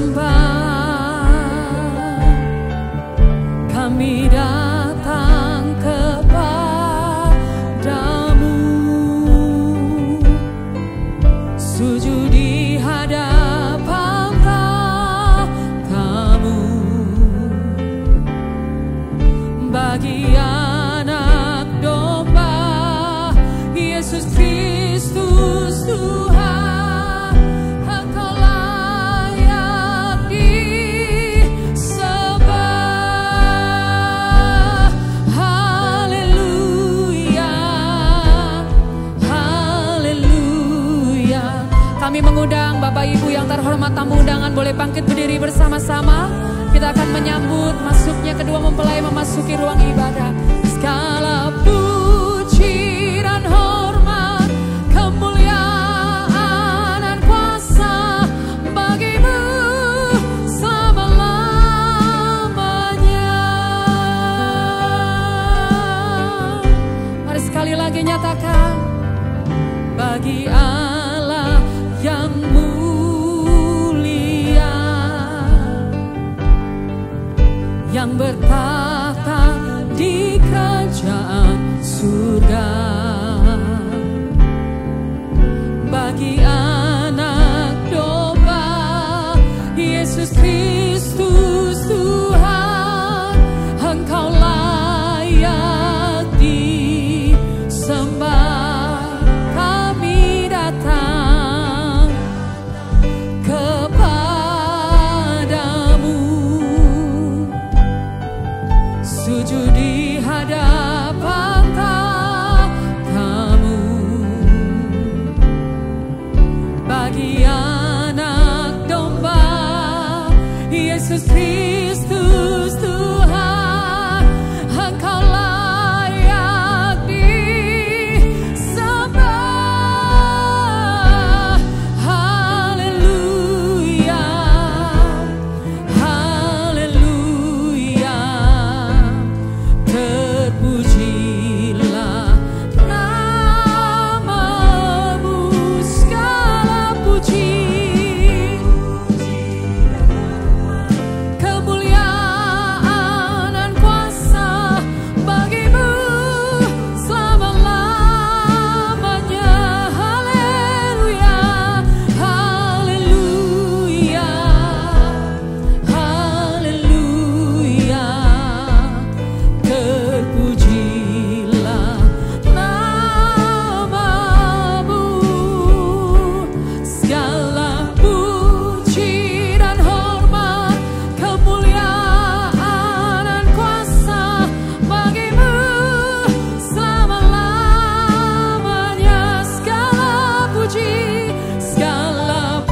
sembah, kami datang kepadamu, sujud di hadapan tahta-Mu. Bagi anak domba Yesus Kristus Tuhan, Engkau layak disembah. Haleluya, haleluya. Kami mengundang Bapak Ibu yang terhormat, tamu undangan boleh bangkit berdiri bersama-sama. Kita akan menyambut masuknya kedua mempelai memasuki ruang ibadah. Segala puji dan hormat, kemuliaan dan kuasa bagi-Mu selama-lamanya. Mari sekali lagi nyatakan, bagi Allah yang mulia, yang bertahta di kerajaan surga, bagi anak domba Yesus Kristus Tuhan, Engkau layak disembah. Kami datang kepadamu, sujud di hadapan tahta-Mu. Bagi anak domba Yesus Kristus Tuhan, Engkau layak disembah. Haleluya, haleluya. Terpujilah nama-Mu, segala puji, kemuliaan dan kuasa bagi-Mu selama-lamanya. Haleluya, haleluya, haleluya. Terpujilah nama-Mu, segala puji dan hormat, kemuliaan dan kuasa bagi-Mu selama-lamanya. Segala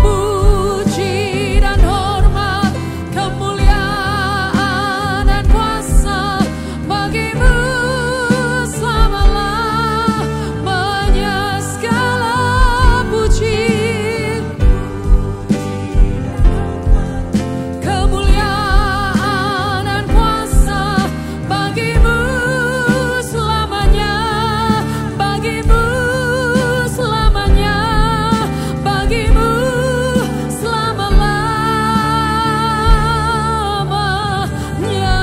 puji dan hormat, kemuliaan dan kuasa bagi-Mu selama-lamanya. Segala puji, kemuliaan dan kuasa bagi-Mu selamanya, bagi-Mu selamanya, bagi-Mu selama-lamanya.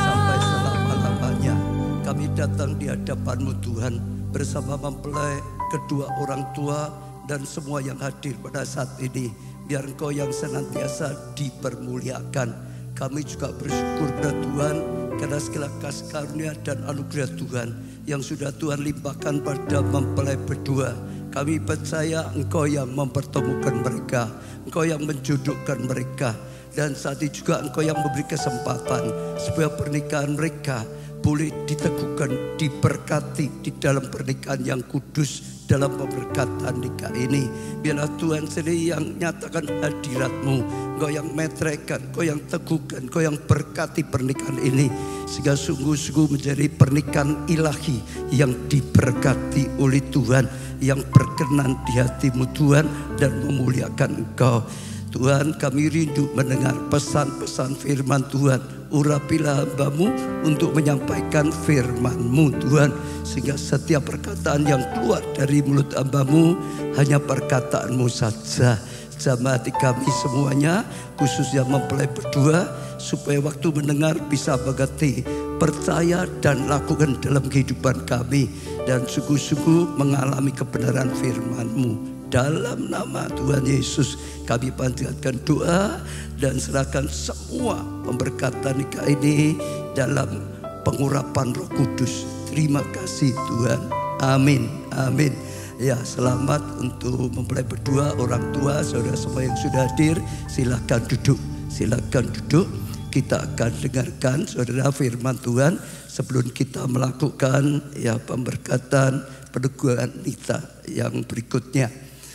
Sampai selama-lamanya. Kami datang di hadapan-Mu Tuhan, bersama mempelai, kedua orang tua, dan semua yang hadir pada saat ini. Biar Engkau yang senantiasa dipermuliakan. Kami juga bersyukur pada Tuhan karena segala kasih karunia dan anugerah Tuhan yang sudah Tuhan limpahkan pada mempelai berdua. Kami percaya Engkau yang mempertemukan mereka, Engkau yang menjodohkan mereka, dan saat ini juga Engkau yang memberi kesempatan supaya pernikahan mereka boleh diteguhkan, diberkati di dalam pernikahan yang kudus, dalam pemberkatan nikah ini. Biarlah Tuhan sendiri yang nyatakan hadirat-Mu, Engkau yang metrekan, Engkau yang teguhkan, Engkau yang berkati pernikahan ini, sehingga sungguh-sungguh menjadi pernikahan ilahi yang diberkati oleh Tuhan, yang berkenan di hati-Mu Tuhan dan memuliakan Engkau. Tuhan, kami rindu mendengar pesan-pesan firman Tuhan. Urapilah hamba-Mu untuk menyampaikan firman-Mu Tuhan, sehingga setiap perkataan yang keluar dari mulut hamba-Mu hanya perkataan-Mu saja. Jamah hati kami semuanya, khususnya mempelai berdua, supaya waktu mendengar bisa mengerti, percaya dan lakukan dalam kehidupan kami, dan sungguh-sungguh mengalami kebenaran firman-Mu. Dalam nama Tuhan Yesus kami panjatkan doa dan serahkan semua pemberkatan nikah ini dalam pengurapan Roh Kudus. Terima kasih Tuhan. Amin. Amin. Ya, selamat untuk mempelai berdua, orang tua, saudara semua yang sudah hadir. Silakan duduk. Silakan duduk. Kita akan dengarkan saudara firman Tuhan sebelum kita melakukan pemberkatan peneguhan nita yang berikutnya.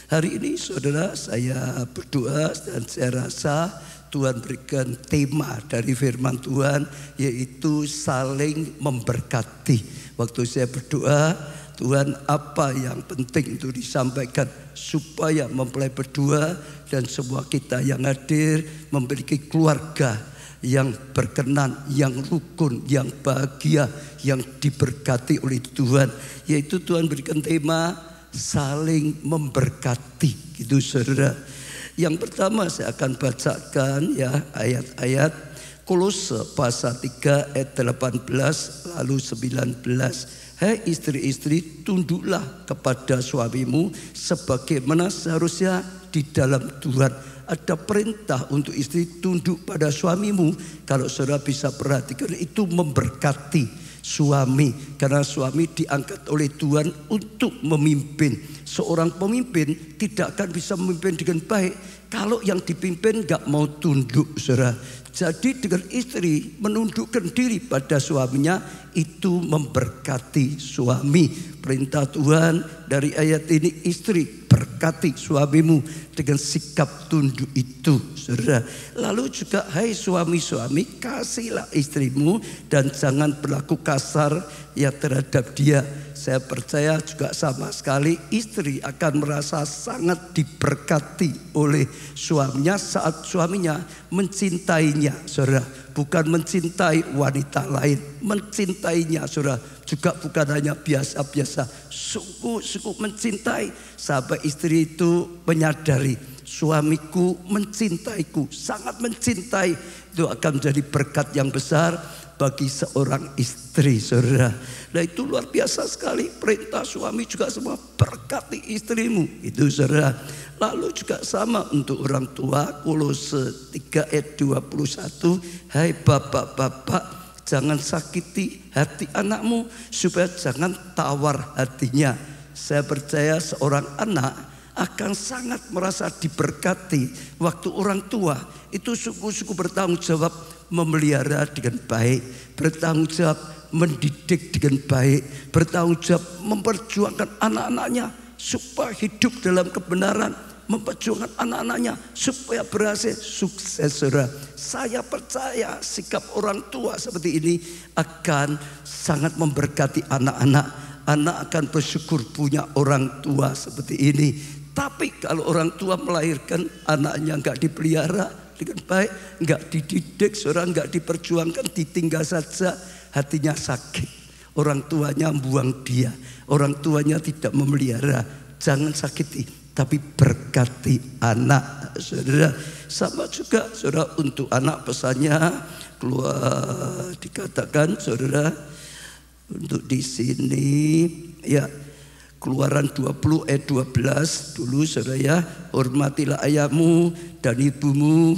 Hari ini saudara, saya berdoa dan saya rasa Tuhan berikan tema dari firman Tuhan, yaitu saling memberkati. Waktu saya berdoa, Tuhan, apa yang penting untuk disampaikan supaya mempelai berdua dan semua kita yang hadir memiliki keluarga yang berkenan, yang rukun, yang bahagia, yang diberkati oleh Tuhan. Yaitu Tuhan berikan tema saling memberkati, gitu saudara. Yang pertama saya akan bacakan ayat-ayat Kolose pasal 3 ayat 18 lalu 19. Hai istri-istri, tunduklah kepada suamimu sebagaimana seharusnya di dalam Tuhan. Ada perintah untuk istri tunduk pada suamimu. Kalau saudara bisa perhatikan, itu memberkati suami, karena suami diangkat oleh Tuhan untuk memimpin. Seorang pemimpin tidak akan bisa memimpin dengan baik kalau yang dipimpin gak mau tunduk, saudara. Jadi dengan istri menundukkan diri pada suaminya, itu memberkati suami. Perintah Tuhan dari ayat ini, istri berkati suamimu dengan sikap tunduk itu, saudara. Lalu juga hai suami-suami, kasihlah istrimu dan jangan berlaku kasar terhadap dia. Saya percaya juga sama sekali istri akan merasa sangat diberkati oleh suaminya saat suaminya mencintainya, saudara. Bukan mencintai wanita lain, mencintainya, saudara. Juga bukan hanya biasa-biasa, sungguh-sungguh mencintai. Sampai istri itu menyadari, suamiku mencintaiku, sangat mencintai. Itu akan menjadi berkat yang besar bagi seorang istri, saudara. Nah, itu luar biasa sekali. Perintah suami juga semua, berkati istrimu, itu saudara. Lalu juga sama untuk orang tua, Kolose 3 ayat 21. Hai bapak-bapak, jangan sakiti hati anakmu, supaya jangan tawar hatinya. Saya percaya seorang anak akan sangat merasa diberkati waktu orang tua itu sungguh-sungguh bertanggung jawab memelihara dengan baik, bertanggung jawab mendidik dengan baik, bertanggung jawab memperjuangkan anak-anaknya supaya hidup dalam kebenaran, memperjuangkan anak-anaknya supaya berhasil sukses, saudara. Saya percaya sikap orang tua seperti ini akan sangat memberkati anak-anak. Anak akan bersyukur punya orang tua seperti ini. Tapi kalau orang tua melahirkan anaknya nggak dipelihara dengan baik, nggak dididik, saudara, nggak diperjuangkan, ditinggal saja, hatinya sakit. Orang tuanya buang dia, orang tuanya tidak memelihara. Jangan sakiti, tapi berkati anak, saudara. Sama juga, saudara, untuk anak pesannya keluar dikatakan, saudara, untuk di sini Keluaran 20 ayat 12 dulu, saudara ya. Hormatilah ayahmu dan ibumu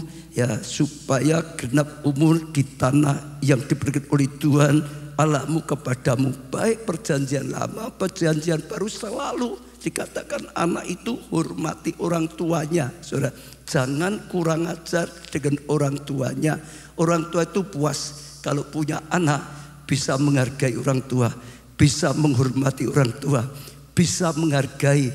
supaya genap umur di tanah yang diberikan oleh Tuhan Allahmu kepadamu. Baik perjanjian lama, perjanjian baru, selalu dikatakan anak itu hormati orang tuanya, saudara. Jangan kurang ajar dengan orang tuanya. Orang tua itu puas kalau punya anak bisa menghargai orang tua, bisa menghormati orang tua, bisa menghargai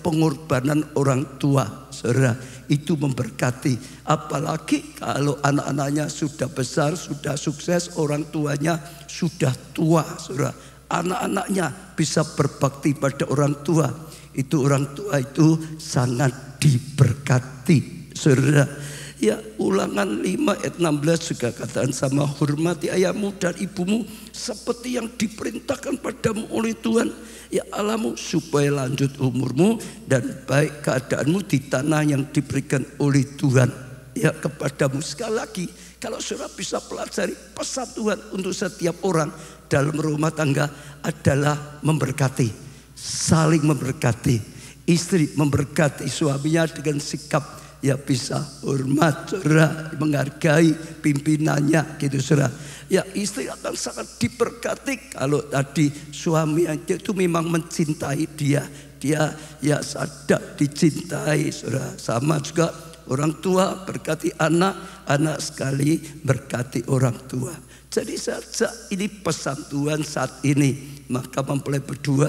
pengorbanan orang tua, saudara. Itu memberkati. Apalagi kalau anak-anaknya sudah besar, sudah sukses, orang tuanya sudah tua, saudara. Anak-anaknya bisa berbakti pada orang tua. Itu orang tua itu sangat diberkati, saudara. Ya, Ulangan 5 ayat 16 juga katakan sama, hormati ayahmu dan ibumu seperti yang diperintahkan padamu oleh Tuhan ya Allahmu, supaya lanjut umurmu dan baik keadaanmu di tanah yang diberikan oleh Tuhan ya kepadamu. Sekali lagi, kalau saudara bisa pelajari pesan Tuhan untuk setiap orang dalam rumah tangga adalah memberkati, saling memberkati. Istri memberkati suaminya dengan sikap ya bisa hormat, saudara, menghargai pimpinannya gitu, saudara. Ya, istri akan sangat diberkati kalau tadi suami itu memang mencintai dia ya sadar dicintai, saudara. Sama juga orang tua berkati anak sekali berkati orang tua. Jadi saja ini pesan Tuhan saat ini. Maka mempelai berdua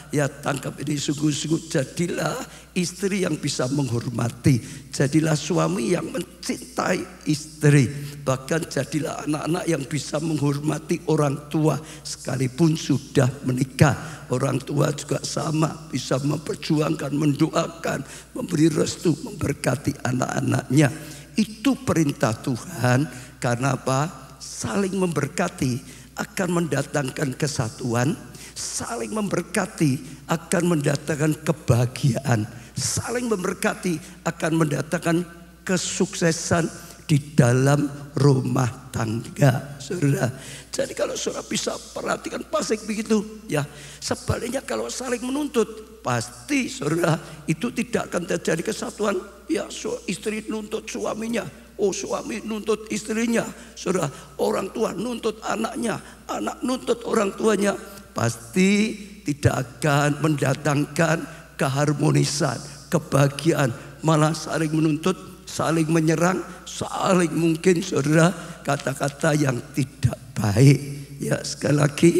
ya tangkap ini sungguh-sungguh, jadilah istri yang bisa menghormati, jadilah suami yang mencintai istri, bahkan jadilah anak-anak yang bisa menghormati orang tua sekalipun sudah menikah. Orang tua juga sama, bisa memperjuangkan, mendoakan, memberi restu, memberkati anak-anaknya. Itu perintah Tuhan. Karena apa? Saling memberkati akan mendatangkan kesatuan, saling memberkati akan mendatangkan kebahagiaan, saling memberkati akan mendatangkan kesuksesan di dalam rumah tangga, saudara. Jadi kalau saudara bisa perhatikan pasti begitu ya. Sebaliknya kalau saling menuntut, pasti saudara itu tidak akan terjadi kesatuan ya. Istri nuntut suaminya, suami nuntut istrinya, saudara. Orang tua nuntut anaknya, anak nuntut orang tuanya. Pasti tidak akan mendatangkan keharmonisan, kebahagiaan. Malah saling menuntut, saling menyerang, saling mungkin, saudara, kata-kata yang tidak baik. Ya, sekali lagi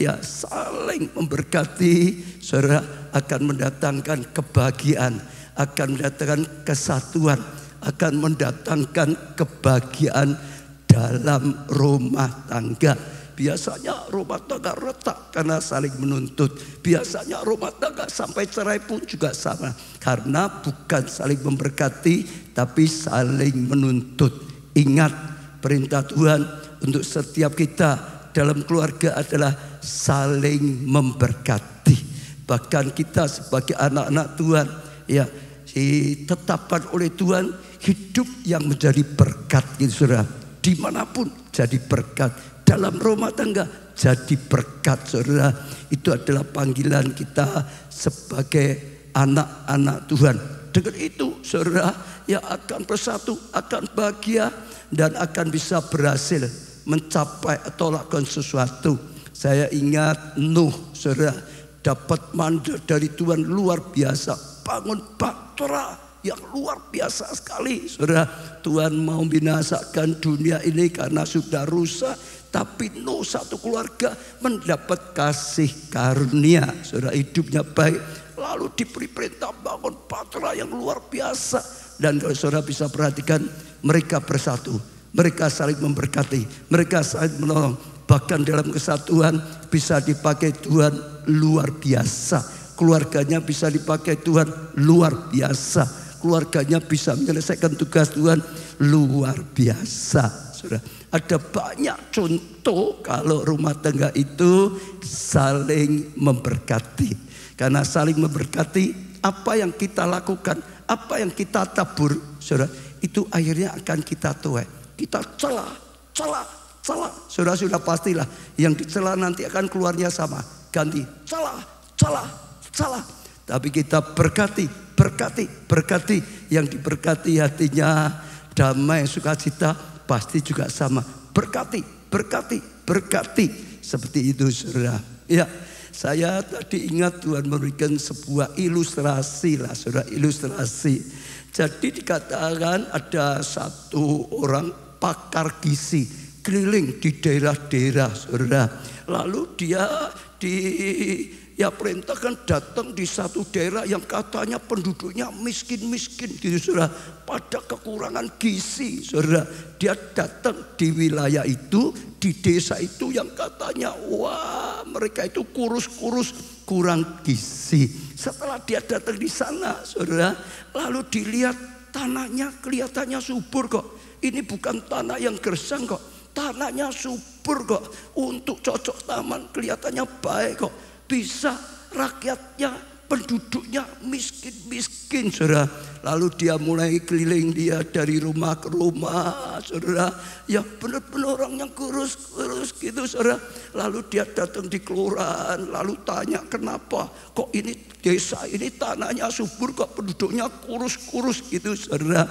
ya, saling memberkati, saudara, akan mendatangkan kebahagiaan, akan mendatangkan kesatuan, akan mendatangkan kebahagiaan dalam rumah tangga. Biasanya rumah tangga retak karena saling menuntut. Biasanya rumah tangga sampai cerai pun juga sama, karena bukan saling memberkati tapi saling menuntut. Ingat, perintah Tuhan untuk setiap kita dalam keluarga adalah saling memberkati. Bahkan kita sebagai anak-anak Tuhan ya, ditetapkan oleh Tuhan hidup yang menjadi berkat gitu, saudara. Dimanapun jadi berkat, dalam rumah tangga jadi berkat, saudara. Itu adalah panggilan kita sebagai anak-anak Tuhan. Dengan itu saudara ya akan bersatu, akan bahagia, dan akan bisa berhasil mencapai atau lakukan sesuatu. Saya ingat Nuh, saudara, dapat mandat dari Tuhan luar biasa, bangun bahtera yang luar biasa sekali, saudara. Tuhan mau binasakan dunia ini karena sudah rusak, tapi Nuh satu keluarga mendapat kasih karunia, saudara, hidupnya baik, lalu diberi perintah bangun bahtera yang luar biasa. Dan kalau saudara bisa perhatikan, mereka bersatu, mereka saling memberkati, mereka saling menolong. Bahkan dalam kesatuan bisa dipakai Tuhan luar biasa. Keluarganya bisa dipakai Tuhan luar biasa. Keluarganya bisa menyelesaikan tugas Tuhan luar biasa, saudara. Ada banyak contoh kalau rumah tangga itu saling memberkati. Karena saling memberkati, apa yang kita lakukan, apa yang kita tabur, saudara, itu akhirnya akan kita tuai. Kita celah. Saudara sudah pastilah yang dicela nanti akan keluarnya sama, ganti celah. Tapi kita berkati. Yang diberkati hatinya damai, sukacita, pasti juga sama. Berkati. Seperti itu, saudara. Ya, saya tadi ingat Tuhan memberikan sebuah ilustrasi lah, saudara, ilustrasi. Jadi dikatakan ada satu orang pakar gizi keliling di daerah-daerah, saudara. Lalu dia perintahkan datang di satu daerah yang katanya penduduknya miskin gitu, saudara, pada kekurangan gizi, saudara. Dia datang di wilayah itu, di desa itu yang katanya wah mereka itu kurus kurang gizi. Setelah dia datang di sana, saudara, lalu dilihat tanahnya kelihatannya subur kok. Ini bukan tanah yang gersang kok. Tanahnya subur kok. Untuk cocok taman kelihatannya baik kok. Bisa rakyatnya, penduduknya miskin-miskin, saudara. Lalu dia mulai keliling dia dari rumah ke rumah, saudara. Ya benar-benar orang yang kurus-kurus gitu, saudara. Lalu dia datang di kelurahan, lalu tanya kenapa kok ini desa ini tanahnya subur kok penduduknya kurus-kurus gitu, saudara.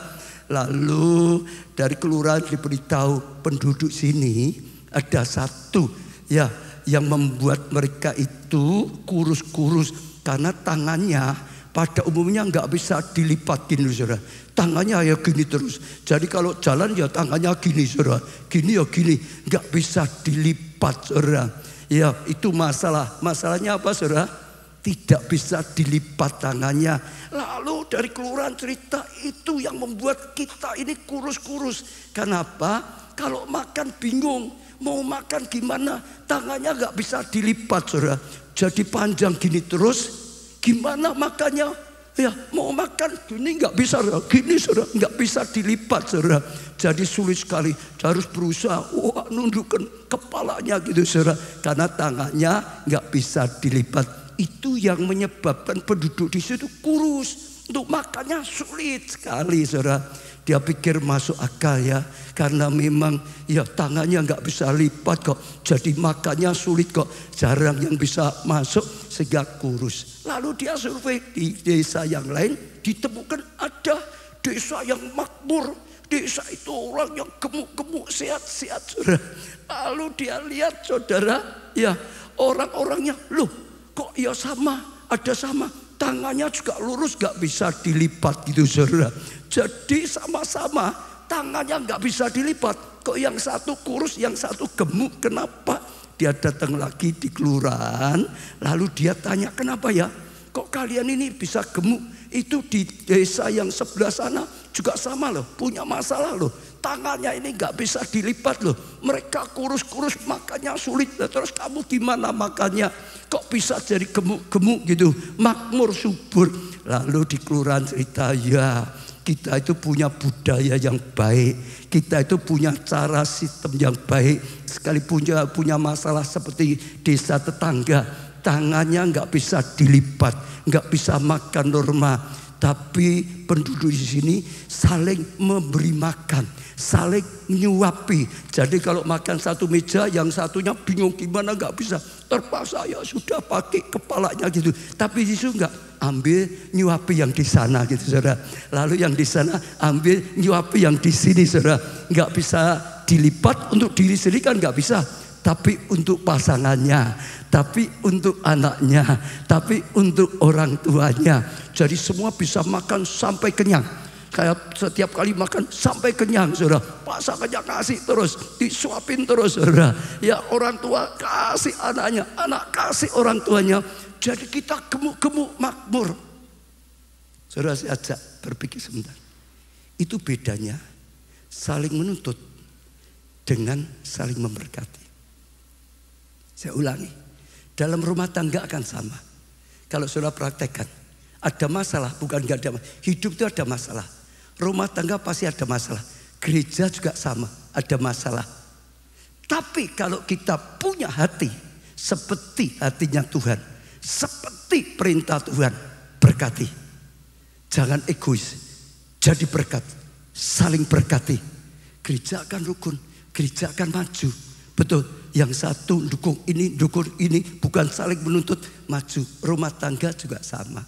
Lalu dari kelurahan diberitahu penduduk sini ada satu ya yang membuat mereka itu kurus-kurus karena tangannya pada umumnya nggak bisa dilipat gini, saudara. Tangannya ya gini terus. Jadi kalau jalan ya tangannya gini, saudara. Gini ya gini, nggak bisa dilipat, saudara. Ya itu masalah. Masalahnya apa, saudara? Tidak bisa dilipat tangannya. Lalu dari kelurahan cerita itu yang membuat kita ini kurus-kurus. Kenapa? Kalau makan bingung. Mau makan gimana? Tangannya nggak bisa dilipat, saudara. Jadi panjang gini terus. Gimana makannya? Ya mau makan gini nggak bisa, saudara. Gini, saudara, nggak bisa dilipat, saudara. Jadi sulit sekali. Harus berusaha. Wah, nundukkan kepalanya gitu, saudara. Karena tangannya nggak bisa dilipat. Itu yang menyebabkan penduduk di situ kurus. Untuk makannya sulit sekali, saudara. Dia pikir masuk akal ya. Karena memang ya tangannya nggak bisa lipat kok. Jadi makannya sulit kok. Jarang yang bisa masuk sehingga kurus. Lalu dia survei di desa yang lain. Ditemukan ada desa yang makmur. Desa itu orang yang gemuk-gemuk, sehat-sehat, saudara. Lalu dia lihat, saudara, ya orang-orangnya, loh kok ya sama, ada sama. Tangannya juga lurus, gak bisa dilipat gitu, saudara. Jadi sama-sama tangannya gak bisa dilipat. Kok yang satu kurus, yang satu gemuk. Kenapa? Dia datang lagi di kelurahan. Lalu dia tanya, kenapa ya? Kok kalian ini bisa gemuk? Itu di desa yang sebelah sana juga sama loh, punya masalah loh. Tangannya ini gak bisa dilipat loh. Mereka kurus-kurus, makannya sulit. Terus kamu gimana makannya? Kok bisa jadi gemuk-gemuk gitu, makmur, subur. Lalu di kelurahan cerita, ya kita itu punya budaya yang baik. Kita itu punya cara sistem yang baik. Sekali punya masalah seperti desa tetangga, tangannya nggak bisa dilipat, nggak bisa makan normal. Tapi penduduk di sini saling memberi makan, saling nyuapi. Jadi kalau makan satu meja, yang satunya bingung gimana nggak bisa. Terpaksa ya sudah pakai kepalanya gitu. Tapi di situ nggak, ambil nyuapi yang di sana gitu, saudara. Lalu yang di sana ambil nyuapi yang di sini, saudara. Nggak bisa dilipat untuk diri sendiri kan nggak bisa. Tapi untuk pasangannya, tapi untuk anaknya, tapi untuk orang tuanya. Jadi semua bisa makan sampai kenyang. Kayak setiap kali makan sampai kenyang, saudara. Pasangannya kasih terus, disuapin terus, saudara. Ya orang tua kasih anaknya, anak kasih orang tuanya. Jadi kita gemuk-gemuk makmur. Saudara, saya ajak berpikir sebentar. Itu bedanya saling menuntut dengan saling memberkati. Saya ulangi, dalam rumah tangga akan sama. Kalau saudara praktekkan, ada masalah, bukan gak ada masalah. Hidup itu ada masalah. Rumah tangga pasti ada masalah. Gereja juga sama, ada masalah. Tapi kalau kita punya hati seperti hatinya Tuhan, seperti perintah Tuhan, berkati. Jangan egois, jadi berkat, saling berkati. Gereja akan rukun, gereja akan maju. Betul, yang satu dukung ini, bukan saling menuntut, maju. Rumah tangga juga sama.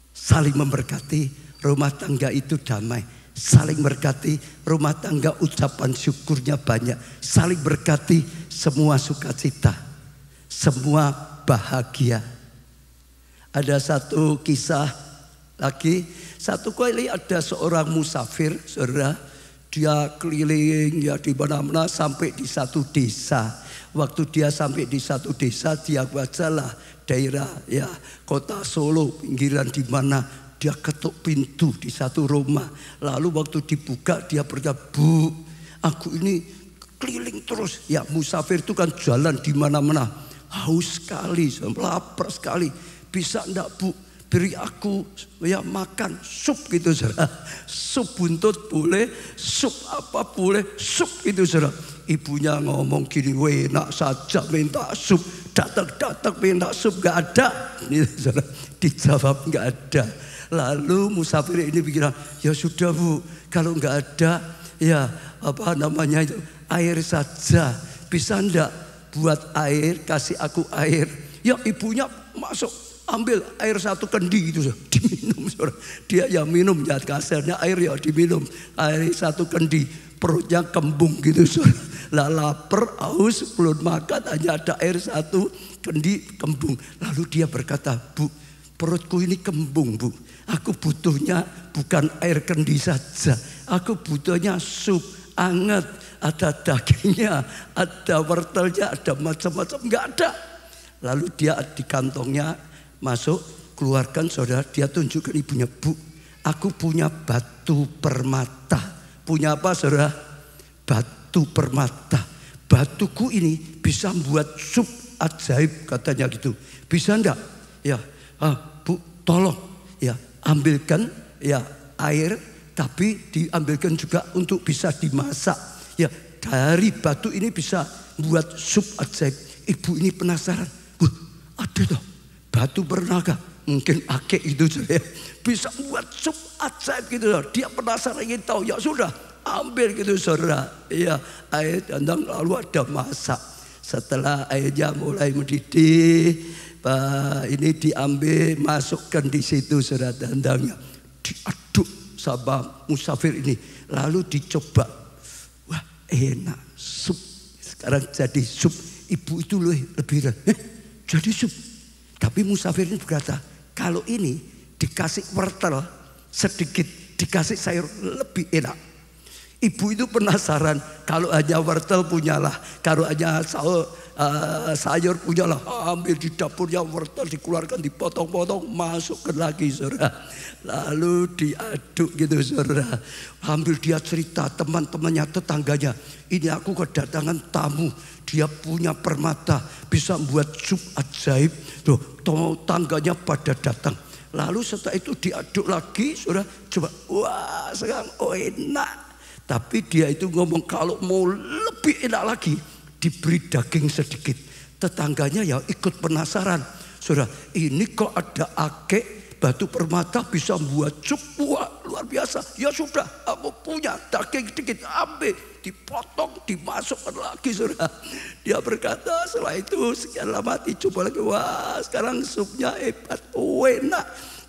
Saling memberkati, rumah tangga itu damai. Saling berkati, rumah tangga ucapan syukurnya banyak. Saling berkati, semua sukacita, semua bahagia. Ada satu kisah lagi. Satu kali ada seorang musafir, saudara. Dia keliling ya di mana-mana sampai di satu desa. Waktu dia sampai di satu desa, dia bacalah daerah ya kota Solo, pinggiran di mana. Dia ketuk pintu di satu rumah. Lalu waktu dibuka dia berkata, "Bu, aku ini keliling terus." Ya musafir itu kan jalan di mana-mana. Haus sekali, lapar sekali. Bisa enggak Bu beri aku ya makan sup gitu saudara. Sup buntut boleh, sup apa boleh, sup gitu saudara. Ibunya ngomong gini, enak saja minta sup, datang minta sup, gak ada. Ini saudara, dijawab gak ada. Lalu musafir ini bilang, ya sudah Bu, kalau gak ada ya apa namanya itu air saja, bisa enggak buat air, kasih aku air. Ya ibunya masuk ambil air 1 kendi itu diminum saudara. Dia ya minum ya kasarnya air ya diminum air 1 kendi, perutnya kembung gitu saudara. Lah lapar, haus, belum makan, hanya ada air 1 kendi kembung. Lalu dia berkata, Bu, perutku ini kembung Bu. Aku butuhnya bukan air kendi saja. Aku butuhnya sup hangat, ada dagingnya, ada wortelnya, ada macam-macam. Enggak ada. Lalu dia di kantongnya masuk, keluarkan saudara. Dia tunjukkan ibunya, Bu, aku punya batu permata. Punya apa saudara? Batu permata. Batuku ini bisa buat sup ajaib katanya gitu. Bisa enggak? Ya, Bu, tolong ya ambilkan ya air, tapi diambilkan juga untuk bisa dimasak. Ya, dari batu ini bisa buat sup ajaib. Ibu ini penasaran. Ada toh batu bernaga, mungkin akek itu saja bisa buat sup ajaib gitu loh. Dia penasaran ingin tahu. Ya sudah, ambil gitu saudara. Ya, air dandang lalu ada masak. Setelah airnya mulai mendidih, ini diambil, masukkan di situ saudara dandangnya, diaduk sama musafir ini, lalu dicoba. Wah, enak sup. Sekarang jadi sup. Ibu itu lebih jadi sup. Tapi musafir ini berkata, kalau ini dikasih wortel sedikit, dikasih sayur lebih enak. Ibu itu penasaran, kalau hanya wortel punyalah, kalau hanya sayur punyalah. Ambil di dapurnya wortel, dikeluarkan, dipotong-potong, masukkan lagi saudara. Lalu diaduk gitu saudara. Ambil dia cerita teman-temannya, tetangganya. Ini aku kedatangan tamu, dia punya permata, bisa membuat sup ajaib. Tuh, tangganya pada datang. Lalu setelah itu diaduk lagi saudara. Coba, wah sekarang enak. Tapi dia itu ngomong kalau mau lebih enak lagi diberi daging sedikit. Tetangganya ya ikut penasaran. Saudara, ini kok ada akek batu permata bisa buat sup, wah luar biasa. Ya sudah, aku punya daging sedikit, ambil, dipotong, dimasukkan lagi saudara. Dia berkata setelah itu sekian lama dicoba lagi, wah sekarang supnya hebat, enak.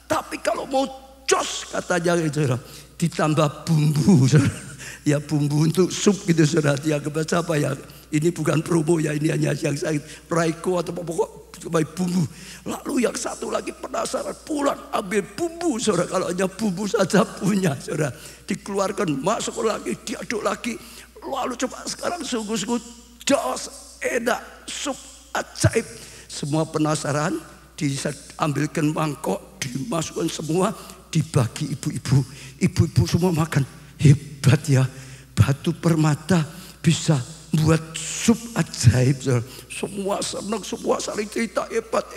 Tapi kalau mau jos katanya saudara, ditambah bumbu saudara. Ya bumbu untuk sup gitu saudara. Dia kebaca apa ya? Ini bukan promo ya, ini hanya yang saya Raiko atau pokok bumbu. Lalu yang satu lagi penasaran, pulang ambil bumbu saudara. Kalau hanya bumbu saja punya saudara. Dikeluarkan, masuk lagi, diaduk lagi. Lalu coba sekarang sungguh-sungguh jos, enak, sup ajaib. Semua penasaran, diambilkan mangkok, dimasukkan semua, dibagi ibu-ibu. Ibu-ibu semua makan. Hebat ya, batu permata bisa buat sup ajaib. Semua senang, semua saling cerita hebat.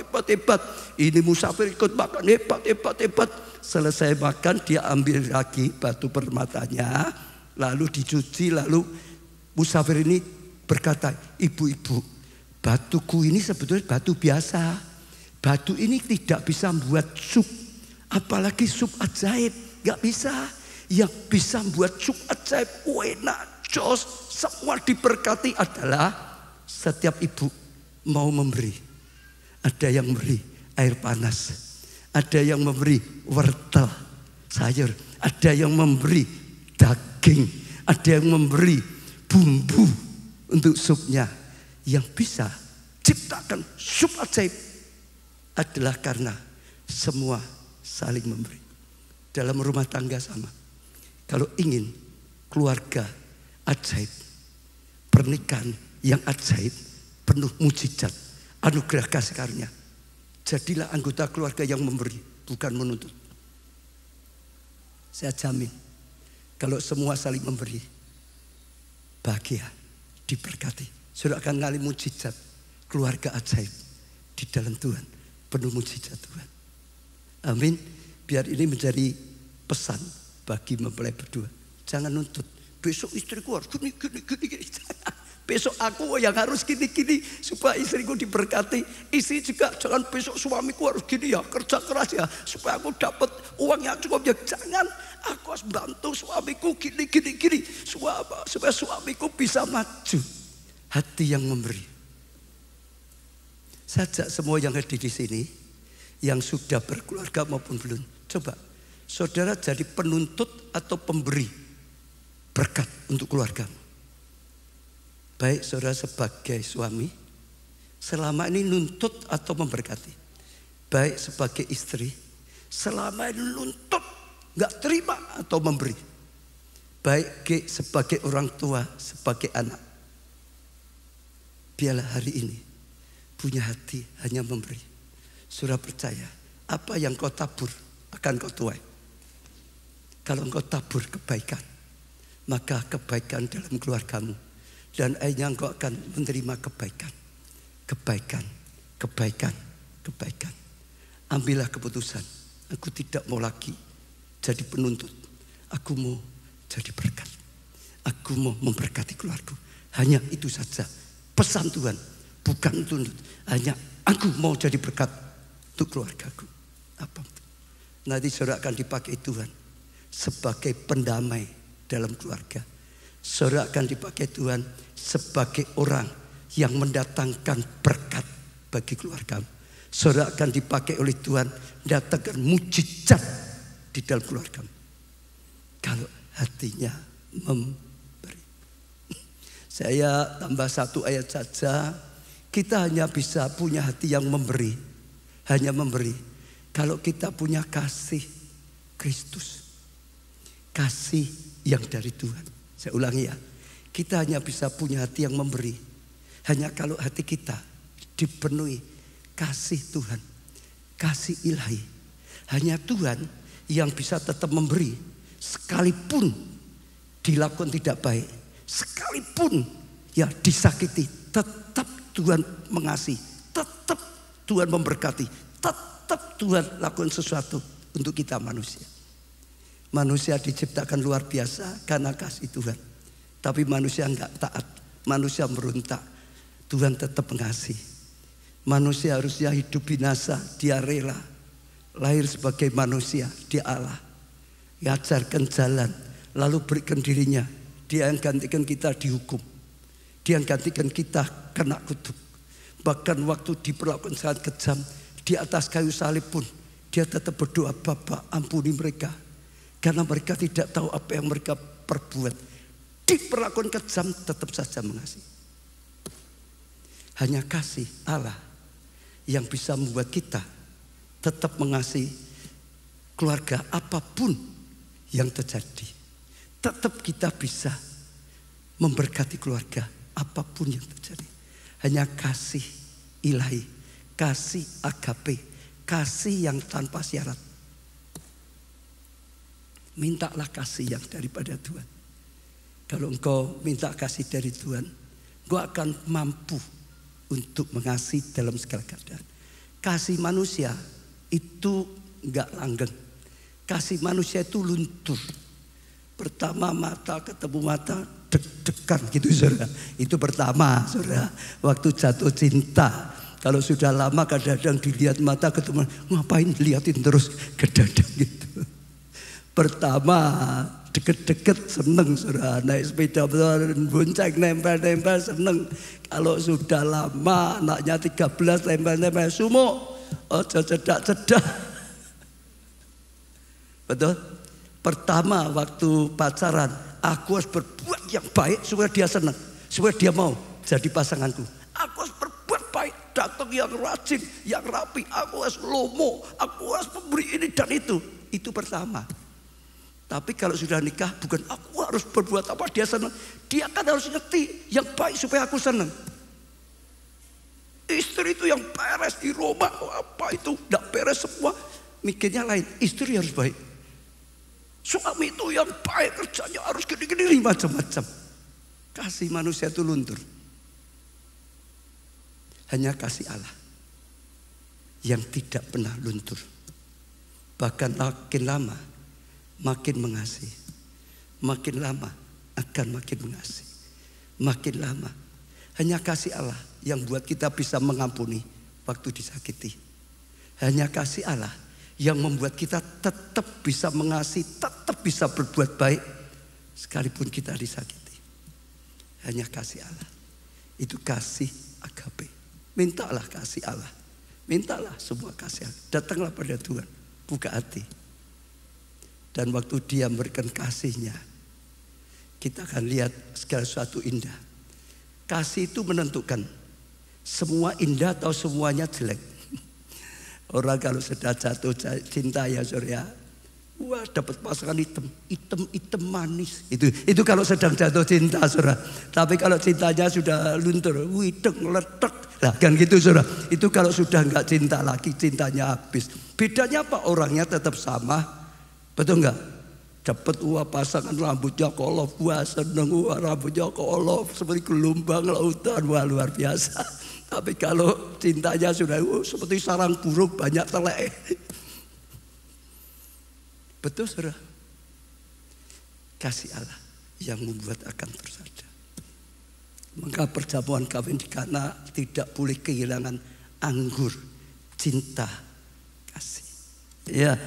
Ini musafir ikut makan hebat. Selesai makan dia ambil lagi batu permatanya, lalu dicuci. Lalu musafir ini berkata, ibu-ibu, batuku ini sebetulnya batu biasa. Batu ini tidak bisa membuat sup, apalagi sup ajaib, gak bisa. Yang bisa membuat sup ajaib, enak, jos, semua diberkati adalah setiap ibu mau memberi. Ada yang memberi air panas, ada yang memberi wortel, sayur, ada yang memberi daging, ada yang memberi bumbu untuk supnya. Yang bisa ciptakan sup ajaib adalah karena semua saling memberi. Dalam rumah tangga sama. Kalau ingin keluarga ajaib, pernikahan yang ajaib, penuh mujizat, anugerah kasih karunia, jadilah anggota keluarga yang memberi, bukan menuntut. Saya jamin, kalau semua saling memberi, bahagia, diberkati. Sudah akan ngalih mujizat, keluarga ajaib di dalam Tuhan, penuh mujizat Tuhan. Amin. Biar ini menjadi pesan bagi mempelai berdua. Jangan nuntut. Besok istriku harus gini. Besok aku yang harus gini supaya istriku diberkati. Istri juga jangan besok suamiku harus gini ya, kerja keras ya supaya aku dapat uang yang cukup ya. Jangan, aku harus bantu suamiku gini supaya suamiku bisa maju. Hati yang memberi. Sajak semua yang hadir di sini, yang sudah berkeluarga maupun belum, coba saudara jadi penuntut atau pemberi berkat untuk keluargamu. Baik saudara sebagai suami, selama ini nuntut atau memberkati. Baik sebagai istri, selama ini nuntut, gak terima atau memberi. Baik sebagai orang tua, sebagai anak. Biarlah hari ini punya hati hanya memberi. Saudara percaya, apa yang kau tabur akan kau tuai. Kalau engkau tabur kebaikan, maka kebaikan dalam keluargamu. Dan akhirnya engkau akan menerima kebaikan. Ambillah keputusan. Aku tidak mau lagi jadi penuntut. Aku mau jadi berkat. Aku mau memberkati keluarga. Hanya itu saja pesan Tuhan. Bukan tuntut. Hanya aku mau jadi berkat untuk keluargaku. Apa? Nanti saudara akan dipakai Tuhan sebagai pendamai dalam keluarga. Saudara akan dipakai Tuhan sebagai orang yang mendatangkan berkat bagi keluarga. Saudara akan dipakai oleh Tuhan mendatangkan mujizat di dalam keluarga. Kalau hatinya memberi. Saya tambah satu ayat saja. Kita hanya bisa punya hati yang memberi. Hanya memberi. Kalau kita punya kasih Kristus. Kasih yang dari Tuhan. Saya ulangi ya. Kita hanya bisa punya hati yang memberi. Hanya kalau hati kita dipenuhi kasih Tuhan. Kasih ilahi. Hanya Tuhan yang bisa tetap memberi. Sekalipun dilakukan tidak baik. Sekalipun ya disakiti. Tetap Tuhan mengasihi. Tetap Tuhan memberkati. Tetap Tuhan lakukan sesuatu untuk kita manusia. Manusia diciptakan luar biasa karena kasih Tuhan. Tapi manusia enggak taat. Manusia meruntak. Tuhan tetap mengasihi. Manusia harusnya hidup binasa. Dia rela. Lahir sebagai manusia. Dia Allah. Diajarkan jalan. Lalu berikan dirinya. Dia yang gantikan kita dihukum. Dia yang gantikan kita kena kutuk. Bahkan waktu diperlakukan sangat kejam. Di atas kayu salib pun. Dia tetap berdoa, Bapa ampuni mereka. Karena mereka tidak tahu apa yang mereka perbuat. Diperlakukan kejam tetap saja mengasihi. Hanya kasih Allah yang bisa membuat kita tetap mengasihi keluarga apapun yang terjadi. Tetap kita bisa memberkati keluarga apapun yang terjadi. Hanya kasih ilahi, kasih agape, kasih yang tanpa syarat. Mintalah kasih yang daripada Tuhan. Kalau engkau minta kasih dari Tuhan, engkau akan mampu untuk mengasihi dalam segala keadaan. Kasih manusia itu enggak langgeng. Kasih manusia itu luntur. Pertama mata ketemu mata, deg-degan gitu saudara. Itu pertama saudara. Waktu jatuh cinta. Kalau sudah lama kadang-kadang dilihat mata ketemu, ngapain dilihatin terus ke dada gitu. Pertama deket-deket seneng saudara, naik sepeda bonceng nempel-nempel seneng. Kalau sudah lama anaknya 13 nempel-nempel sumo, ojo cedak-cedak. Betul? Pertama waktu pacaran, aku harus berbuat yang baik supaya dia senang, supaya dia mau jadi pasanganku. Aku harus berbuat baik, datang yang rajin, yang rapi. Aku harus lomo, aku harus memberi ini dan itu. Itu pertama. Tapi kalau sudah nikah, bukan aku harus berbuat apa dia senang. Dia kan harus ngerti yang baik supaya aku senang. Istri itu yang beres di rumah, apa itu tidak beres semua. Mikirnya lain, istri harus baik. Suami itu yang baik, kerjanya harus gini-gini macam-macam. Kasih manusia itu luntur. Hanya kasih Allah yang tidak pernah luntur. Bahkan makin lama makin mengasihi. Makin lama akan makin mengasihi. Makin lama. Hanya kasih Allah yang buat kita bisa mengampuni waktu disakiti. Hanya kasih Allah yang membuat kita tetap bisa mengasihi, tetap bisa berbuat baik sekalipun kita disakiti. Hanya kasih Allah. Itu kasih agape. Mintalah kasih Allah. Mintalah semua kasih Allah. Datanglah pada Tuhan. Buka hati. Dan waktu Dia memberikan kasih-Nya, kita akan lihat segala sesuatu indah. Kasih itu menentukan semua indah atau semuanya jelek. Orang kalau sudah jatuh cinta ya Surya, wah dapat pasangan hitam manis. Itu kalau sedang jatuh cinta Surya. Tapi kalau cintanya sudah luntur, wideng letek, lah kan gitu Surya. Itu kalau sudah nggak cinta lagi, cintanya habis. Bedanya apa? Orangnya tetap sama, betul nggak? Dapat pasangan rambutnya kolov, wah seneng, rambutnya kolov seperti gelombang lautan, wah luar biasa. Tapi kalau cintanya sudah seperti sarang burung banyak telek. Betul saudara? Kasih Allah yang membuat akan terus ada. Maka perjamuan kawin di Kana tidak boleh kehilangan anggur cinta kasih. Ya,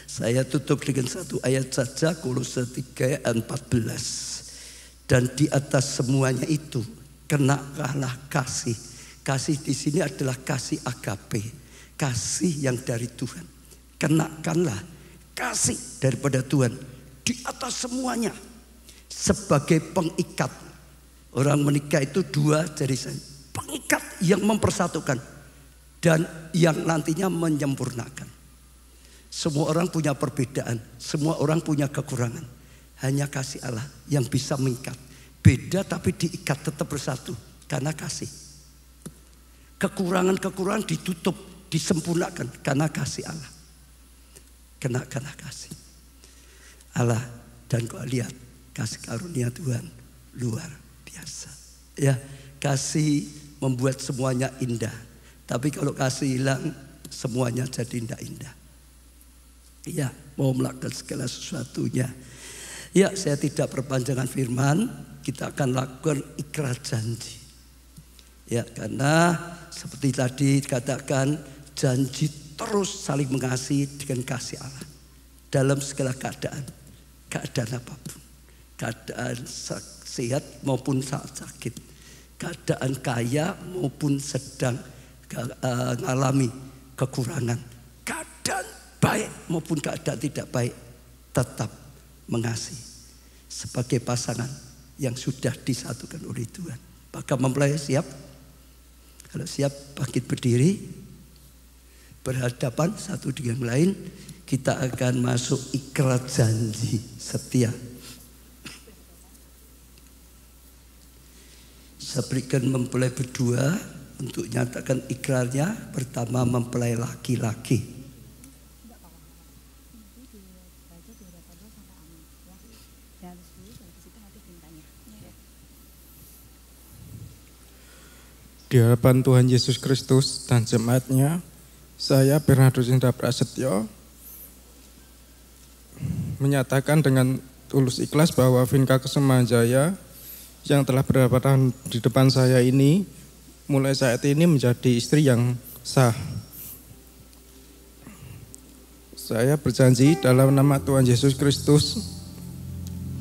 saya tutup dengan satu ayat saja, Kolose 3 ayat 14. Dan di atas semuanya itu kenakanlah kasih. Kasih di sini adalah kasih agape, kasih yang dari Tuhan. Kenakanlah kasih daripada Tuhan di atas semuanya sebagai pengikat. Orang menikah itu dua jarisan, pengikat yang mempersatukan dan yang nantinya menyempurnakan. Semua orang punya perbedaan, semua orang punya kekurangan. Hanya kasih Allah yang bisa mengikat. Beda tapi diikat tetap bersatu karena kasih. Kekurangan-kekurangan ditutup, disempurnakan karena kasih Allah. Kenakanlah kasih Allah, dan kau lihat kasih karunia Tuhan luar biasa. Ya, kasih membuat semuanya indah. Tapi kalau kasih hilang, semuanya jadi tidak indah. Ya, mau melakukan segala sesuatunya. Ya, saya tidak perpanjangan firman. Kita akan lakukan ikrar janji. Ya, karena seperti tadi dikatakan, janji terus saling mengasihi dengan kasih Allah dalam segala keadaan, keadaan apapun, keadaan sehat maupun saat sakit, keadaan kaya maupun sedang mengalami kekurangan, keadaan baik maupun keadaan tidak baik, tetap mengasihi sebagai pasangan yang sudah disatukan oleh Tuhan. Maka mempelai siap? Kalau siap, bangkit berdiri, berhadapan satu dengan yang lain. Kita akan masuk ikrar janji setia. Saya berikan mempelai berdua untuk nyatakan ikrarnya. Pertama mempelai laki-laki. Di hadapan Tuhan Yesus Kristus dan jemaat-Nya, saya Bernardus Indra Prasetyo menyatakan dengan tulus ikhlas bahwa Vinka Kesemanjaya yang telah berapa tahun di depan saya ini mulai saat ini menjadi istri yang sah. Saya berjanji dalam nama Tuhan Yesus Kristus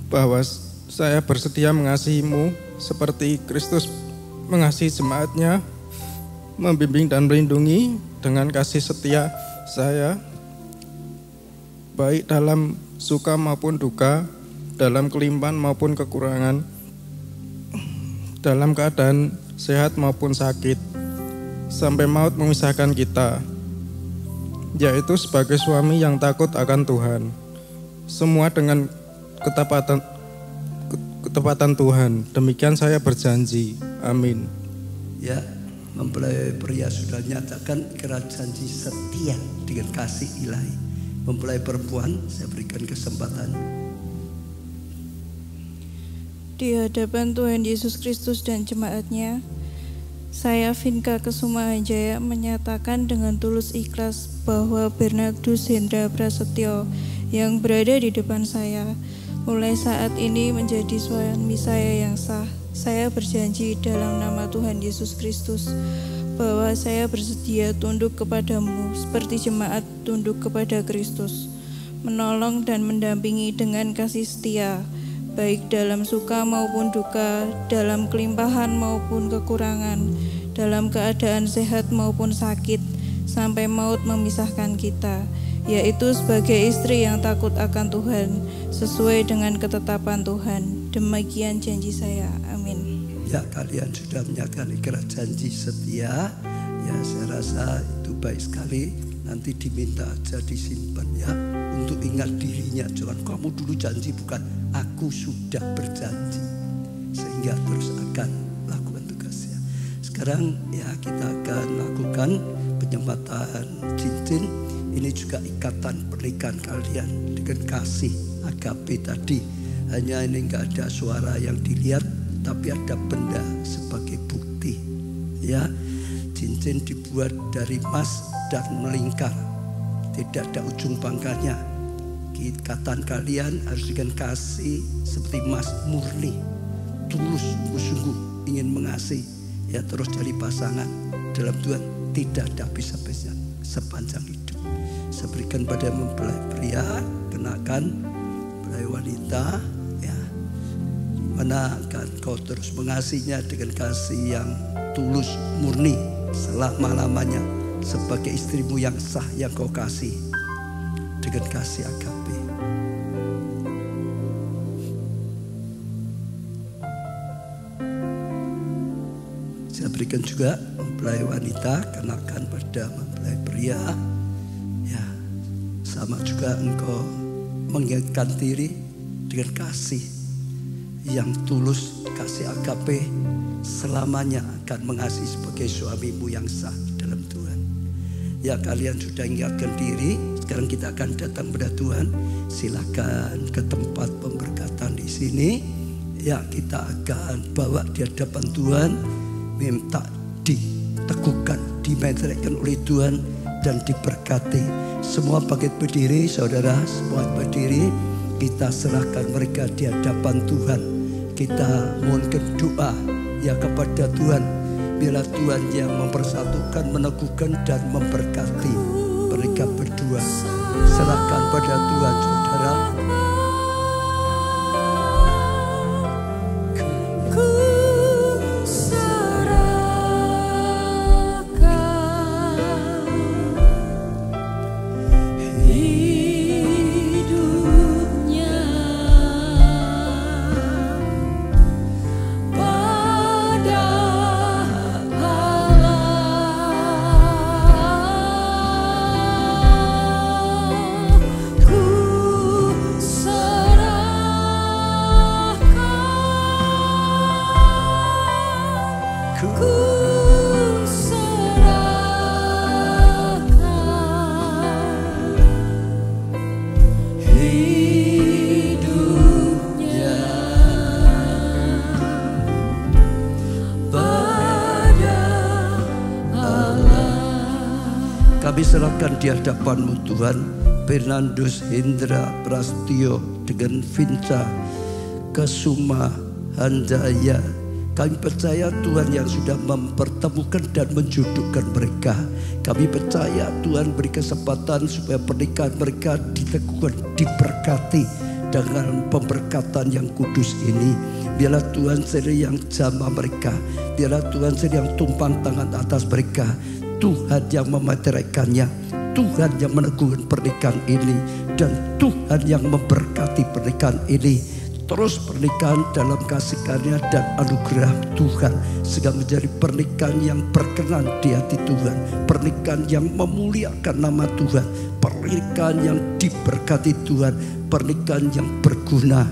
bahwa saya bersedia mengasihimu seperti Kristus mengasihi jemaat-Nya, membimbing dan melindungi dengan kasih setia saya, baik dalam suka maupun duka, dalam kelimpahan maupun kekurangan, dalam keadaan sehat maupun sakit, sampai maut memisahkan kita, yaitu sebagai suami yang takut akan Tuhan. Semua dengan ketepatan Tuhan. Demikian saya berjanji. Amin. Ya, mempelai pria sudah nyatakan ikrar janji setia dengan kasih ilahi. Mempelai perempuan, saya berikan kesempatan. Di hadapan Tuhan Yesus Kristus dan jemaat-Nya, Saya Vinka Kesumahanjaya menyatakan dengan tulus ikhlas bahwa Bernardus Hendra Prasetyo yang berada di depan saya mulai saat ini menjadi suami saya yang sah. Saya berjanji dalam nama Tuhan Yesus Kristus bahwa saya bersedia tunduk kepadamu seperti jemaat tunduk kepada Kristus, menolong dan mendampingi dengan kasih setia, baik dalam suka maupun duka, dalam kelimpahan maupun kekurangan, dalam keadaan sehat maupun sakit, sampai maut memisahkan kita, yaitu sebagai istri yang takut akan Tuhan, sesuai dengan ketetapan Tuhan. Demikian janji saya. Amin. Ya, kalian sudah menyatakan ikhlas janji setia. Ya, saya rasa itu baik sekali. Nanti diminta aja disimpan ya, untuk ingat dirinya. Jangan kamu dulu janji, bukan aku sudah berjanji, sehingga terus akan lakukan tugasnya. Sekarang ya kita akan lakukan penyembatan cincin. Ini juga ikatan pernikahan kalian dengan kasih agape tadi. Hanya ini enggak ada suara yang dilihat, tapi ada benda sebagai bukti. Ya, cincin dibuat dari emas dan melingkar, tidak ada ujung pangkalnya. Ikatan kalian harus dengan kasih seperti emas murni, tulus, sungguh-sungguh ingin mengasihi. Ya, terus cari pasangan dalam Tuhan, tidak ada habis-habisnya sepanjang hidup. Saya berikan pada mempelai pria, kenakan mempelai wanita. Ya, mana akan kau terus mengasihinya dengan kasih yang tulus, murni, selama-lamanya, sebagai istrimu yang sah yang kau kasih dengan kasih agape. Saya berikan juga mempelai wanita, kenakan pada mempelai pria. Ya, sama juga engkau mengingatkan diri dengan kasih yang tulus, kasih agape, selamanya akan mengasihi sebagai suamimu yang sah dalam Tuhan. Ya, kalian sudah ingatkan diri. Sekarang kita akan datang pada Tuhan. Silakan ke tempat pemberkatan di sini. Ya, kita akan bawa di hadapan Tuhan, minta diteguhkan, dimeteraikan oleh Tuhan dan diberkati. Semua bangkit berdiri, saudara. Semua berdiri. Kita serahkan mereka di hadapan Tuhan. Kita mohonkan doa ya kepada Tuhan. Biarlah Tuhan yang mempersatukan, meneguhkan dan memberkati mereka berdua. Serahkan pada Tuhan, saudara. Kami serahkan di hadapan-Mu Tuhan Bernardus Hendra Prasetyo dengan Vinca Kesumahanjaya. Kami percaya Tuhan yang sudah mempertemukan dan menjodohkan mereka. Kami percaya Tuhan beri kesempatan supaya pernikahan mereka diteguhkan, diberkati dengan pemberkatan yang kudus ini. Biarlah Tuhan sendiri yang jamah mereka. Biarlah Tuhan sendiri yang tumpang tangan atas mereka. Tuhan yang memateraikannya, Tuhan yang meneguhkan pernikahan ini, dan Tuhan yang memberkati pernikahan ini. Terus pernikahan dalam kasih karunia dan anugerah Tuhan, sehingga menjadi pernikahan yang berkenan di hati Tuhan, pernikahan yang memuliakan nama Tuhan, pernikahan yang diberkati Tuhan, pernikahan yang berguna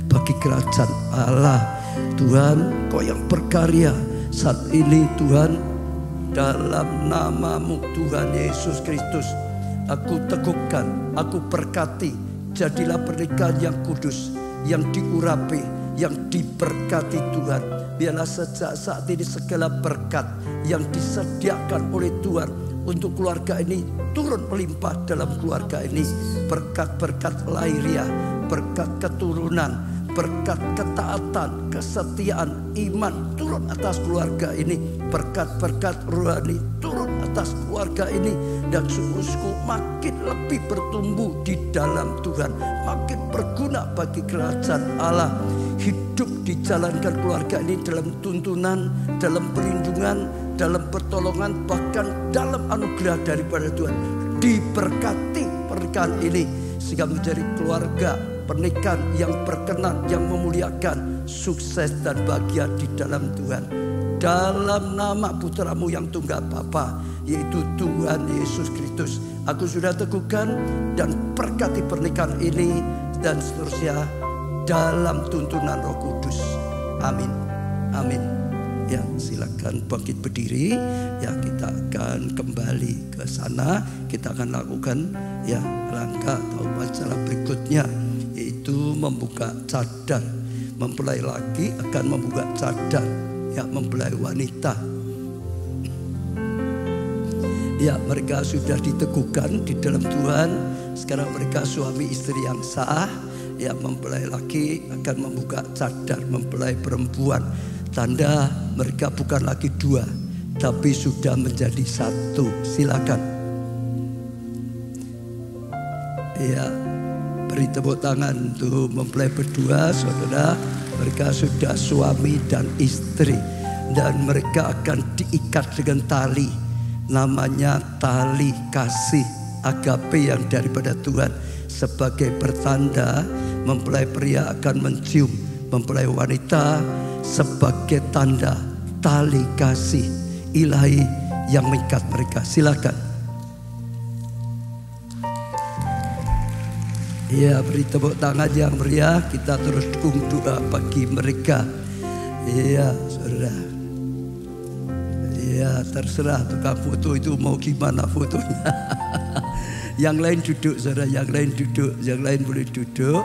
bagi kerajaan Allah. Tuhan, Kau yang berkarya saat ini Tuhan. Dalam nama-Mu Tuhan Yesus Kristus, aku teguhkan, aku berkati. Jadilah pernikahan yang kudus, yang diurapi, yang diberkati Tuhan. biarlah sejak saat ini segala berkat yang disediakan oleh Tuhan untuk keluarga ini turun melimpah dalam keluarga ini. Berkat-berkat lahiriah, berkat keturunan, berkat ketaatan, kesetiaan, iman turun atas keluarga ini. Berkat-berkat rohani turun atas keluarga ini. Dan sungguh makin lebih bertumbuh di dalam Tuhan, makin berguna bagi kerajaan Allah. Hidup dijalankan keluarga ini dalam tuntunan, dalam perlindungan, dalam pertolongan, bahkan dalam anugerah daripada Tuhan. Diberkati pernikahan ini sehingga menjadi keluarga pernikahan yang berkenan, yang memuliakan, sukses dan bahagia di dalam Tuhan. Dalam nama putramu yang tunggal Bapa, yaitu Tuhan Yesus Kristus, aku sudah teguhkan dan berkati pernikahan ini dan seterusnya dalam tuntunan Roh Kudus. Amin. Amin. Ya, silakan bangkit berdiri. Ya, kita akan kembali ke sana. Kita akan lakukan ya langkah atau upacara berikutnya, yaitu membuka cadar. Mempelai laki akan membuka cadar, ya, mempelai wanita. Ya, mereka sudah diteguhkan di dalam Tuhan. Sekarang mereka suami istri yang sah. Ya, mempelai laki akan membuka cadar, mempelai perempuan. Tanda mereka bukan lagi dua, tapi sudah menjadi satu. Silakan. Ya, beri tepuk tangan untuk mempelai berdua, saudara. Mereka sudah suami dan istri, dan mereka akan diikat dengan tali. Namanya tali kasih agape yang daripada Tuhan. Sebagai pertanda, mempelai pria akan mencium mempelai wanita sebagai tanda tali kasih ilahi yang mengikat mereka. Silakan. Ya, beri tepuk tangan yang meriah. Kita terus dukung doa bagi mereka. Iya, saudara. Ya, terserah tukang foto itu mau gimana fotonya. Yang lain duduk, saudara. Yang lain duduk. Yang lain boleh duduk.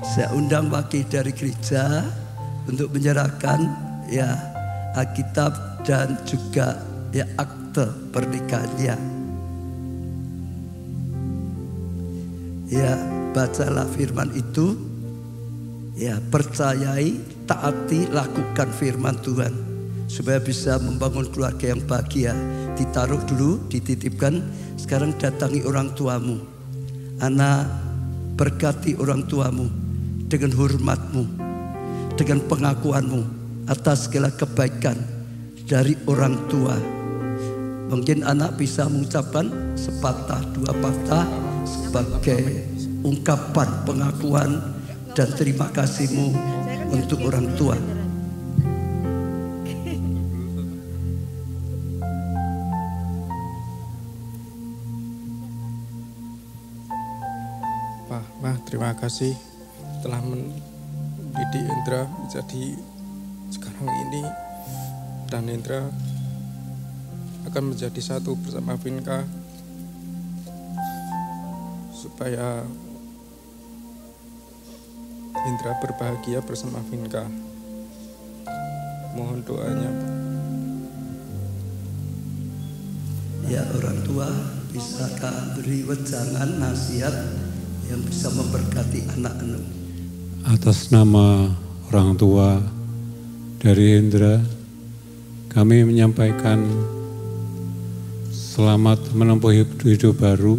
Saya undang wakil dari gereja untuk menyerahkan ya Alkitab dan juga ya akte pernikahannya. Ya, bacalah firman itu. Ya, percayai, taati, lakukan firman Tuhan supaya bisa membangun keluarga yang bahagia. Ditaruh dulu, dititipkan. Sekarang datangi orang tuamu. Anak, berkati orang tuamu dengan hormatmu, dengan pengakuanmu atas segala kebaikan dari orang tua. Mungkin anak bisa mengucapkan sepatah dua patah sebagai ungkapan pengakuan dan terima kasihmu untuk orang tua. Pak, terima kasih telah mendidik Indra menjadi sekarang ini, dan Indra akan menjadi satu bersama Vinka supaya Indra berbahagia bersama Vinka. Mohon doanya, Pak. Ya, orang tua, bisakah beri wejangan nasihat yang bisa memberkati anak-anak? Atas nama orang tua dari Indra, kami menyampaikan selamat menempuh hidup baru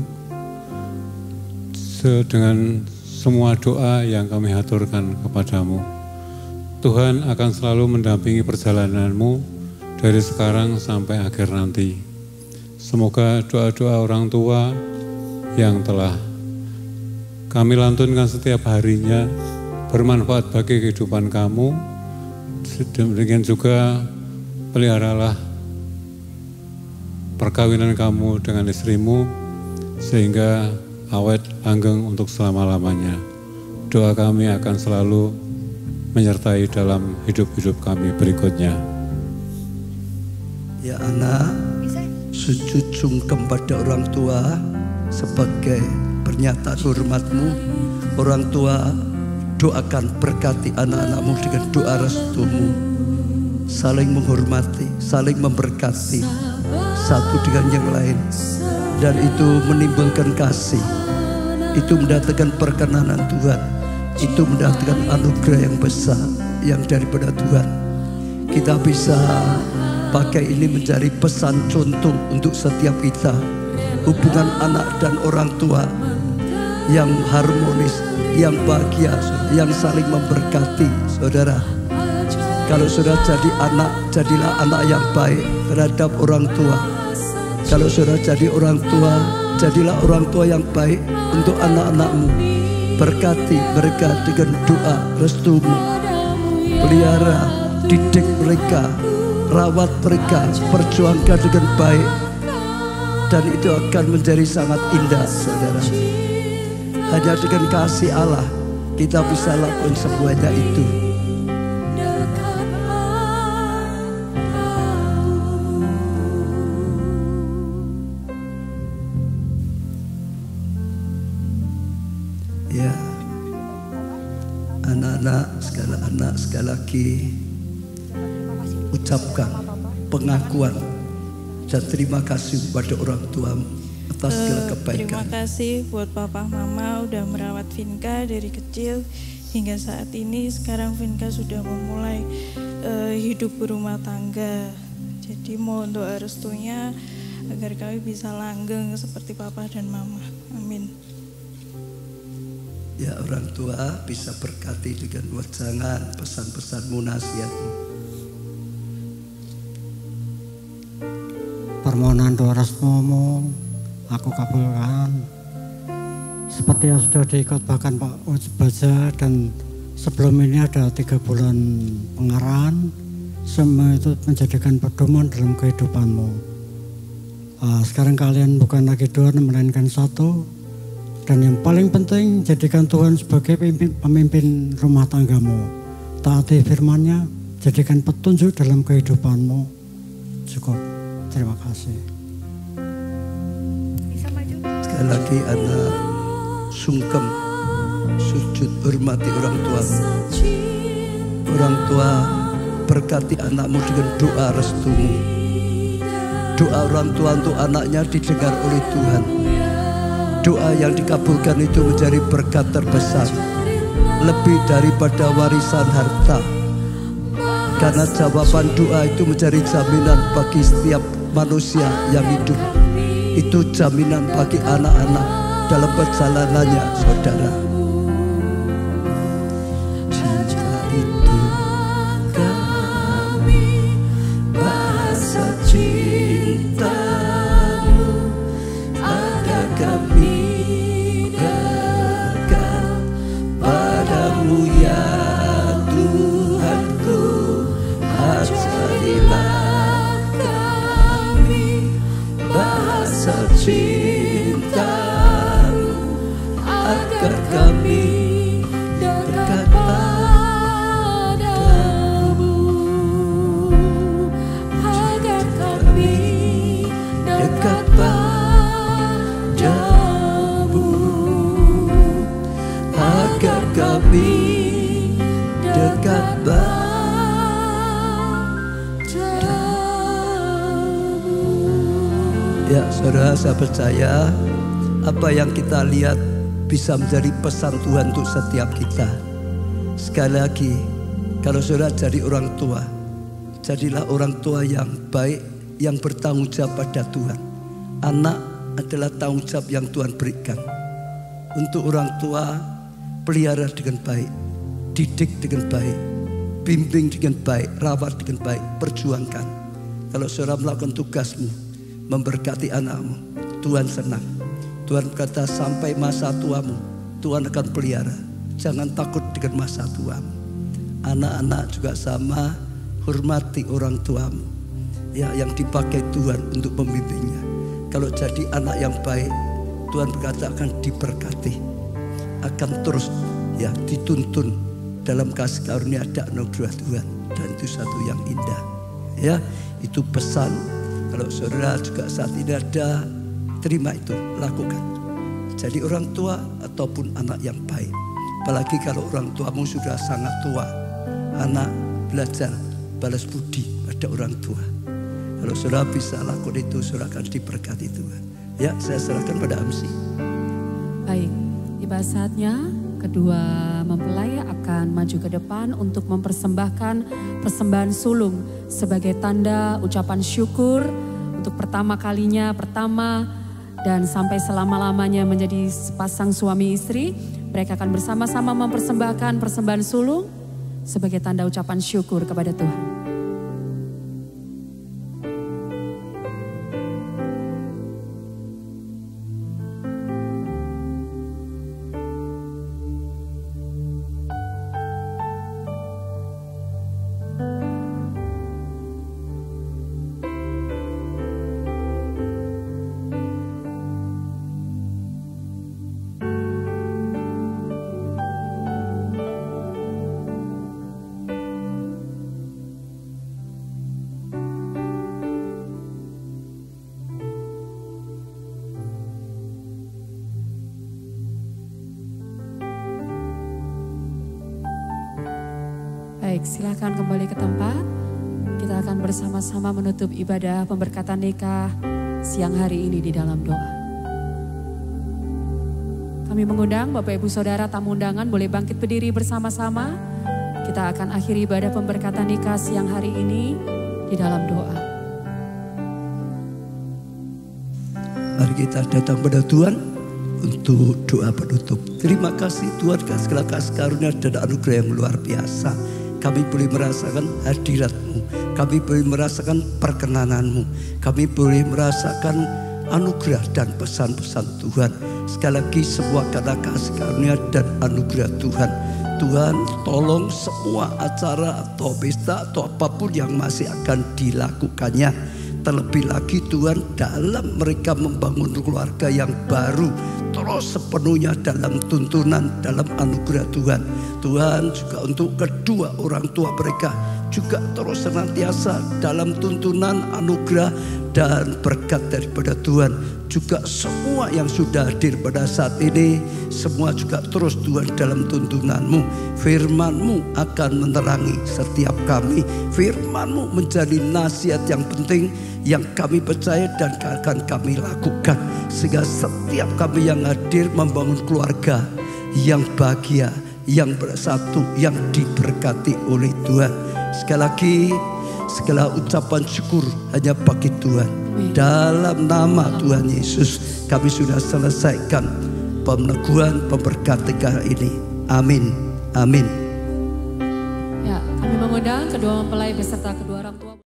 dengan semua doa yang kami haturkan kepadamu. Tuhan akan selalu mendampingi perjalananmu dari sekarang sampai akhir nanti. Semoga doa-doa orang tua yang telah kami lantunkan setiap harinya bermanfaat bagi kehidupan kamu. Demikian juga peliharalah perkawinan kamu dengan istrimu sehingga awet langgeng untuk selama-lamanya. Doa kami akan selalu menyertai dalam hidup-hidup kami berikutnya. Ya, anak, sujud sungkem pada orang tua sebagai pernyataan hormatmu. Orang tua, doakan berkati anak-anakmu dengan doa restumu. saling menghormati, saling memberkati satu dengan yang lain. Dan itu menimbulkan kasih, itu mendatangkan perkenanan Tuhan, itu mendatangkan anugerah yang besar yang daripada Tuhan. Kita bisa pakai ini menjadi pesan contoh untuk setiap kita. Hubungan anak dan orang tua yang harmonis, yang bahagia, yang saling memberkati, saudara. Kalau saudara jadi anak, jadilah anak yang baik terhadap orang tua. Kalau saudara jadi orang tua, jadilah orang tua yang baik untuk anak-anakmu. Berkati mereka dengan doa restumu. Pelihara, didik mereka, rawat mereka, perjuangkan dengan baik. Dan itu akan menjadi sangat indah, saudara. Hanya dengan kasih Allah kita bisa lakukan semuanya itu. Ya, anak-anak sekali lagi ucapkan pengakuan dan terima kasih kepada orang tuamu atas segala kebaikan. Terima kasih buat papa mama udah merawat Vinka dari kecil hingga saat ini. Sekarang Vinka sudah memulai hidup berumah tangga. Jadi mohon doa restunya agar kami bisa langgeng seperti papa dan mama. Amin. Ya, orang tua bisa berkati dengan wajangan pesan-pesanmu, nasihatmu. Permohonan doa restumu aku kabulkan. Seperti yang sudah dikhotbahkan Pak Baja, dan sebelum ini ada 3 bulan pengarahan, semua itu menjadikan pedoman dalam kehidupanmu. Sekarang kalian bukan lagi 2 melainkan 1. Dan yang paling penting, jadikan Tuhan sebagai pemimpin rumah tanggamu. Taati firman-Nya, jadikan petunjuk dalam kehidupanmu. Cukup. Terima kasih. Sekali lagi anak sungkem, sujud, hormati orang tua. Orang tua berkati anakmu dengan doa restumu. Doa orang tua untuk anaknya didengar oleh Tuhan. Doa yang dikabulkan itu menjadi berkat terbesar, lebih daripada warisan harta. Karena jawaban doa itu menjadi jaminan bagi setiap manusia yang hidup. Itu jaminan bagi anak-anak dalam perjalanannya, saudara. Cinta itu kami, bahasa cintamu ada kami. Ya Tuhanku, ajarilah kami bahasa cintamu, agar kami dekat padamu, agar kami dekat padamu, agar kami dekat padamu. Ya saudara, saya percaya apa yang kita lihat bisa menjadi pesan Tuhan untuk setiap kita. Sekali lagi, kalau saudara jadi orang tua, jadilah orang tua yang baik, yang bertanggung jawab pada Tuhan. Anak adalah tanggung jawab yang Tuhan berikan. Untuk orang tua, pelihara dengan baik, didik dengan baik, bimbing dengan baik, rawat dengan baik, perjuangkan. Kalau saudara melakukan tugasmu, memberkati anakmu, Tuhan senang. Tuhan kata sampai masa tuamu, Tuhan akan pelihara. Jangan takut dengan masa tuamu. Anak-anak juga sama, hormati orang tuamu, ya, yang dipakai Tuhan untuk membimbingnya. Kalau jadi anak yang baik, Tuhan berkata akan diberkati, akan terus ya dituntun dalam kasih karunia ada anugerah Tuhan, dan itu satu yang indah. Ya, itu pesan. Kalau saudara juga saat ini ada, terima itu, lakukan. Jadi orang tua ataupun anak yang baik. Apalagi kalau orang tuamu sudah sangat tua, anak belajar balas budi pada orang tua. Kalau saudara bisa lakukan itu, saudara akan diberkati Tuhan. Ya, saya serahkan pada Amsi. Baik, tiba saatnya kedua mempelai akan maju ke depan untuk mempersembahkan persembahan sulung sebagai tanda ucapan syukur untuk pertama kalinya, dan sampai selama-lamanya menjadi sepasang suami istri. Mereka akan bersama-sama mempersembahkan persembahan sulung sebagai tanda ucapan syukur kepada Tuhan. Baik, silakan kembali ke tempat. Kita akan bersama-sama menutup ibadah pemberkatan nikah siang hari ini di dalam doa. Kami mengundang Bapak Ibu Saudara tamu undangan boleh bangkit berdiri bersama-sama. Kita akan akhiri ibadah pemberkatan nikah siang hari ini di dalam doa. Mari kita datang pada Tuhan untuk doa penutup. Terima kasih Tuhan, segala kasih karunia dan anugerah yang luar biasa. Kami boleh merasakan hadirat-Mu, kami boleh merasakan perkenanan-Mu, kami boleh merasakan anugerah dan pesan-pesan Tuhan. Sekali lagi semua karena kasih karunia dan anugerah Tuhan. Tuhan tolong semua acara atau pesta atau apapun yang masih akan dilakukannya. Terlebih lagi Tuhan dalam mereka membangun keluarga yang baru, terus sepenuhnya dalam tuntunan, dalam anugerah Tuhan. Tuhan juga untuk kedua orang tua mereka juga terus senantiasa dalam tuntunan, anugerah dan berkat daripada Tuhan. Juga semua yang sudah hadir pada saat ini, semua juga terus Tuhan dalam tuntunan-Mu. Firman-Mu akan menerangi setiap kami. Firman-Mu menjadi nasihat yang penting yang kami percaya dan akan kami lakukan. Sehingga setiap kami yang hadir membangun keluarga yang bahagia, yang bersatu, yang diberkati oleh Tuhan. Sekali lagi, segala ucapan syukur hanya bagi Tuhan. Dalam nama Tuhan Yesus kami sudah selesaikan peneguhan pemberkatan ini. Amin. Amin. Ya, kami mengundang kedua mempelai beserta kedua orang tua.